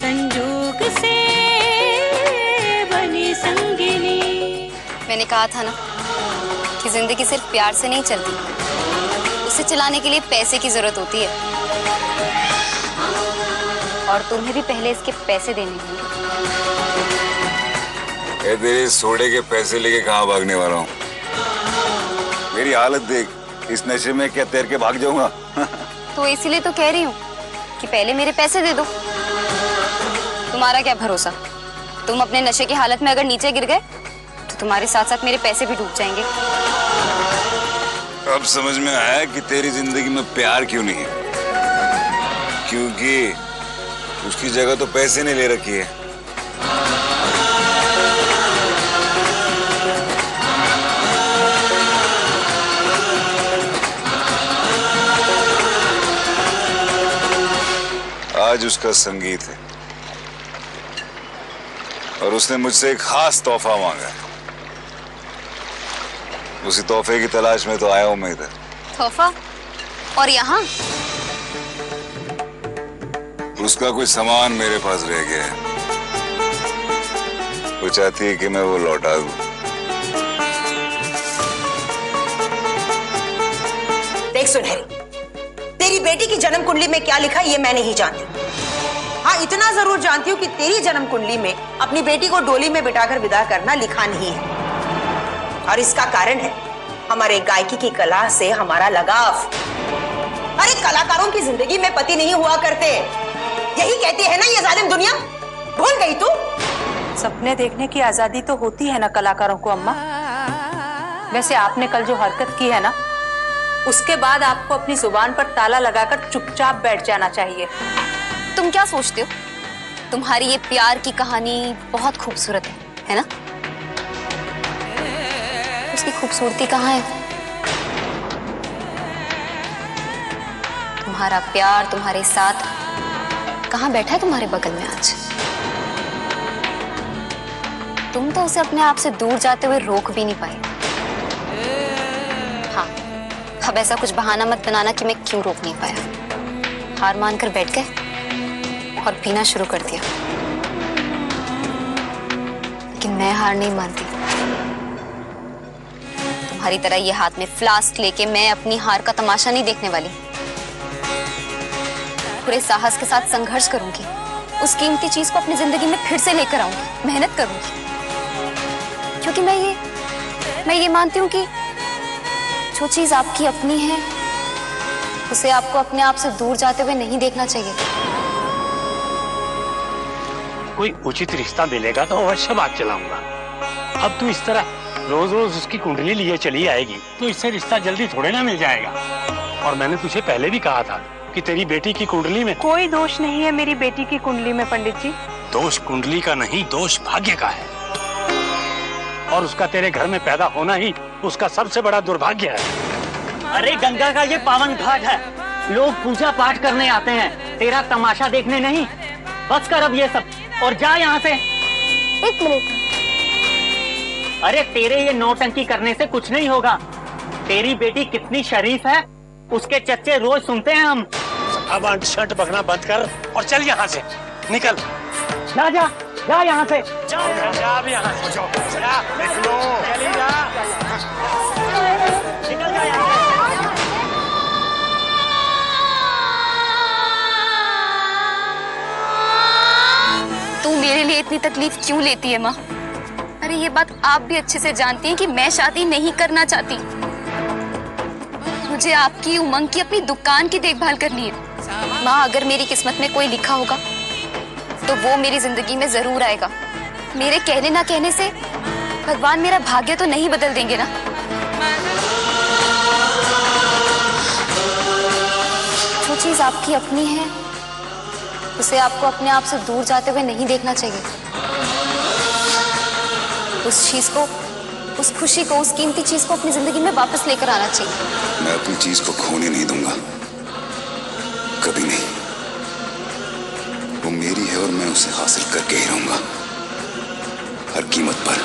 संजोग से बनी संगिनी। मैंने कहा था ना कि जिंदगी सिर्फ प्यार से नहीं चलती, उसे चलाने के लिए पैसे की जरूरत होती है, और तुम्हें भी पहले इसके पैसे देने होंगे। तेरे सोडे के पैसे लेके कहाँ भागने वाला हूँ? मेरी हालत देख, इस नशे में क्या तैर के भाग जाऊंगा? तो इसीलिए तो कह रही हूँ कि पहले मेरे पैसे दे दो। तुम्हारा क्या भरोसा, तुम अपने नशे की हालत में अगर नीचे गिर गए तो तुम्हारे साथ साथ मेरे पैसे भी डूब जाएंगे। अब समझ में आया कि तेरी जिंदगी में प्यार क्यों नहीं है, क्योंकि उसकी जगह तो पैसे ने ले रखी है। आज उसका संगीत है और उसने मुझसे एक खास तोहफा मांगा है। उसी तोहफे की तलाश में तो आया हूं मैं इधर। तोहफा? और यहाँ? उसका कोई सामान मेरे पास रह गया है, वो चाहती है कि मैं वो लौटा दूं। देख सुनहरी, तेरी बेटी की जन्म कुंडली में क्या लिखा ये मैं नहीं जानती। हाँ, इतना जरूर जानती हूँ कि तेरी जन्म कुंडली में अपनी बेटी को डोली में बिठाकर विदा करना लिखा नहीं है, और इसका कारण है हमारे गायकी की कला से हमारा लगाव। अरे कलाकारों की जिंदगी में पति नहीं हुआ करते, यही कहती है ना ये जालिम दुनिया। भूल गई तू? सपने देखने की आजादी तो होती है ना कलाकारों को अम्मा। वैसे आपने कल जो हरकत की है ना, उसके बाद आपको अपनी जुबान पर ताला लगाकर चुपचाप बैठ जाना चाहिए। तुम क्या सोचते हो? तुम्हारी ये प्यार की कहानी बहुत खूबसूरत है ना? उसकी खूबसूरती कहाँ है? तुम्हारा प्यार तुम्हारे साथ कहाँ बैठा है तुम्हारे बगल में आज? तुम तो उसे अपने आप से दूर जाते हुए रोक भी नहीं पाए। हाँ, अब ऐसा कुछ बहाना मत बनाना कि मैं क्यों रोक नहीं पाया। हार मानकर बैठ गए और पीना शुरू कर दिया, लेकिन मैं हार नहीं मानती। तुम्हारी तरह ये हाथ में फ्लास्क लेके मैं अपनी हार का तमाशा नहीं देखने वाली। पूरे साहस के साथ संघर्ष करूंगी, उस कीमती चीज को अपनी जिंदगी में फिर से लेकर आऊंगी, मेहनत करूंगी, क्योंकि मैं ये मानती हूँ कि जो चीज आपकी अपनी है उसे आपको अपने आप से दूर जाते हुए नहीं देखना चाहिए। कोई उचित रिश्ता मिलेगा तो अवश्य बात चलाऊंगा। अब तू इस तरह रोज रोज उसकी कुंडली लिए चली आएगी तो इससे रिश्ता जल्दी थोड़े ना मिल जाएगा। और मैंने तुझे पहले भी कहा था कि तेरी बेटी की कुंडली में कोई दोष नहीं है मेरी बेटी की कुंडली में पंडित जी। दोष कुंडली का नहीं, दोष भाग्य का है, और उसका तेरे घर में पैदा होना ही उसका सबसे बड़ा दुर्भाग्य है। अरे गंगा का ये पावन घाट है, लोग पूजा पाठ करने आते हैं, तेरा तमाशा देखने नहीं। बस कर अब ये सब और जा यहाँ से। एक मिनट। अरे तेरे ये नौटंकी करने से कुछ नहीं होगा। तेरी बेटी कितनी शरीफ है, उसके चर्चे रोज सुनते हैं हम। अब अंट-शंट बकना बंद कर और चल यहाँ से, निकल। जा जा जा यहाँ से। जा अब यहाँ से। जा, निकलो। चली जा। निकल जा यहाँ से। तू मेरे लिए इतनी तकलीफ क्यों लेती है माँ? अरे ये बात आप भी अच्छे से जानती हैं कि मैं शादी नहीं करना चाहती। मुझे आपकी उमंग की अपनी दुकान की देखभाल करनी है। माँ, अगर मेरी किस्मत में कोई लिखा होगा तो वो मेरी जिंदगी में जरूर आएगा। मेरे कहने ना कहने से भगवान मेरा भाग्य तो नहीं बदल देंगे ना। जो चीज आपकी अपनी है उसे आपको अपने आप से दूर जाते हुए नहीं देखना चाहिए। उस चीज को, उस खुशी को, उस कीमती चीज को अपनी जिंदगी में वापस लेकर आना चाहिए। मैं अपनी चीज को खोने नहीं दूंगा, कभी नहीं। वो मेरी है और मैं उसे हासिल करके ही रहूंगा, हर कीमत पर।